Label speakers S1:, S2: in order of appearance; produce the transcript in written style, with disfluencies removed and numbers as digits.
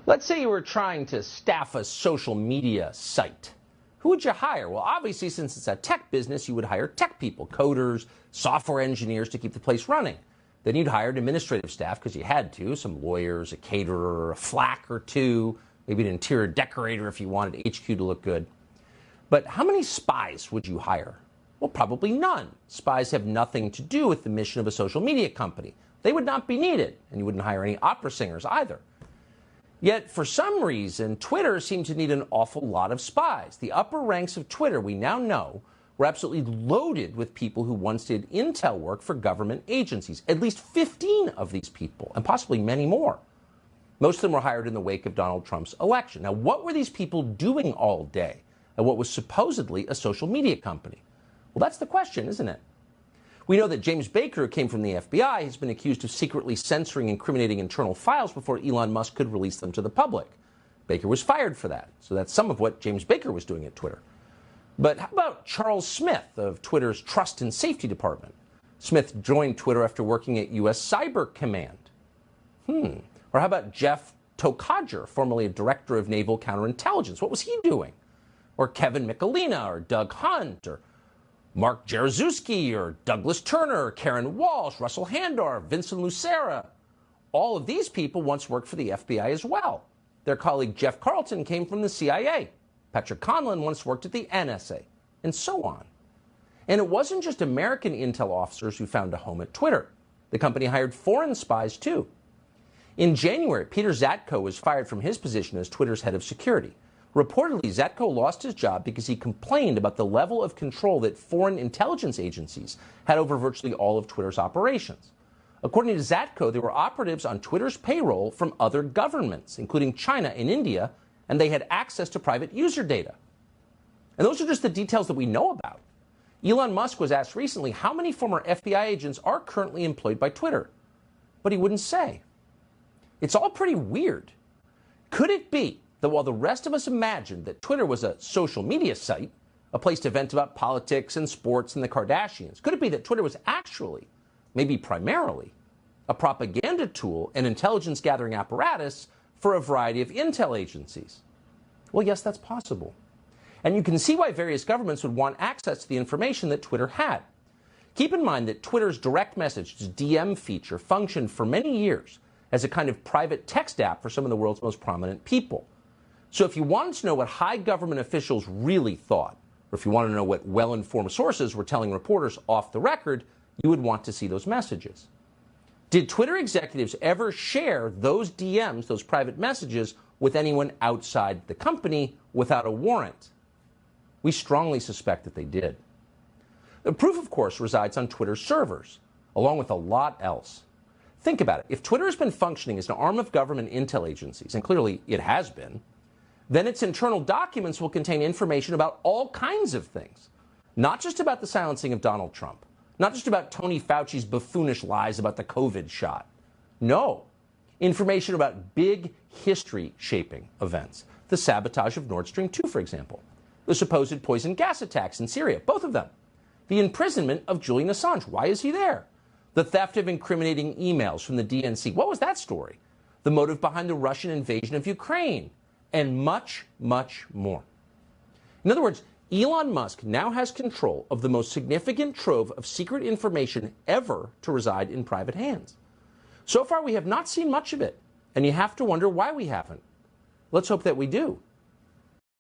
S1: Let's say you were trying to staff a social media site. Who would you hire? Well, obviously, since it's a tech business, you would hire tech people, coders, software engineers to keep the place running. Then you'd hire administrative staff because you had to, some lawyers, a caterer, a flack or two, maybe an interior decorator if you wanted HQ to look good. But how many spies would you hire? Well, probably none. Spies have nothing to do with the mission of a social media company. They would not be needed, and you wouldn't hire any opera singers either. Yet, for some reason, Twitter seemed to need an awful lot of spies. The upper ranks of Twitter, we now know, were absolutely loaded with people who once did intel work for government agencies. At least 15 of these people, and possibly many more. Most of them were hired in the wake of Donald Trump's election. Now, what were these people doing all day at what was supposedly a social media company? Well, that's the question, isn't it? We know that James Baker, who came from the FBI, has been accused of secretly censoring incriminating internal files before Elon Musk could release them to the public. Baker was fired for that, so that's some of what James Baker was doing at Twitter. But how about Charles Smith of Twitter's Trust and Safety Department? Smith joined Twitter after working at U.S. Cyber Command. Or how about Jeff Tokadjer, formerly a director of Naval Counterintelligence? What was he doing? Or Kevin Michelina, or Doug Hunt, or Mark Jaruzelski, or Douglas Turner, or Karen Walsh, Russell Handor, Vincent Lucera. All of these people once worked for the FBI as well. Their colleague Jeff Carlton came from the CIA. Patrick Conlon once worked at the NSA, and so on. And it wasn't just American intel officers who found a home at Twitter. The company hired foreign spies, too. In January, Peter Zatko was fired from his position as Twitter's head of security. Reportedly, Zatko lost his job because he complained about the level of control that foreign intelligence agencies had over virtually all of Twitter's operations. According to Zatko, there were operatives on Twitter's payroll from other governments, including China and India, and they had access to private user data. And those are just the details that we know about. Elon Musk was asked recently how many former FBI agents are currently employed by Twitter, but he wouldn't say. It's all pretty weird. Could it be that while the rest of us imagined that Twitter was a social media site, a place to vent about politics and sports and the Kardashians, could it be that Twitter was actually, maybe primarily, a propaganda tool and intelligence gathering apparatus for a variety of intel agencies? Well, yes, that's possible. And you can see why various governments would want access to the information that Twitter had. Keep in mind that Twitter's direct message DM feature functioned for many years as a kind of private text app for some of the world's most prominent people. So if you wanted to know what high government officials really thought, or if you wanted to know what well-informed sources were telling reporters off the record, you would want to see those messages. Did Twitter executives ever share those DMs, those private messages, with anyone outside the company without a warrant? We strongly suspect that they did. The proof, of course, resides on Twitter's servers, along with a lot else. Think about it. If Twitter has been functioning as an arm of government intel agencies, and clearly it has been, then its internal documents will contain information about all kinds of things. Not just about the silencing of Donald Trump. Not just about Tony Fauci's buffoonish lies about the COVID shot. No. Information about big history-shaping events. The sabotage of Nord Stream 2, for example. The supposed poison gas attacks in Syria, both of them. The imprisonment of Julian Assange. Why is he there? The theft of incriminating emails from the DNC. What was that story? The motive behind the Russian invasion of Ukraine. And much, much more. In other words, Elon Musk now has control of the most significant trove of secret information ever to reside in private hands. So far, we have not seen much of it, and you have to wonder why we haven't. Let's hope that we do.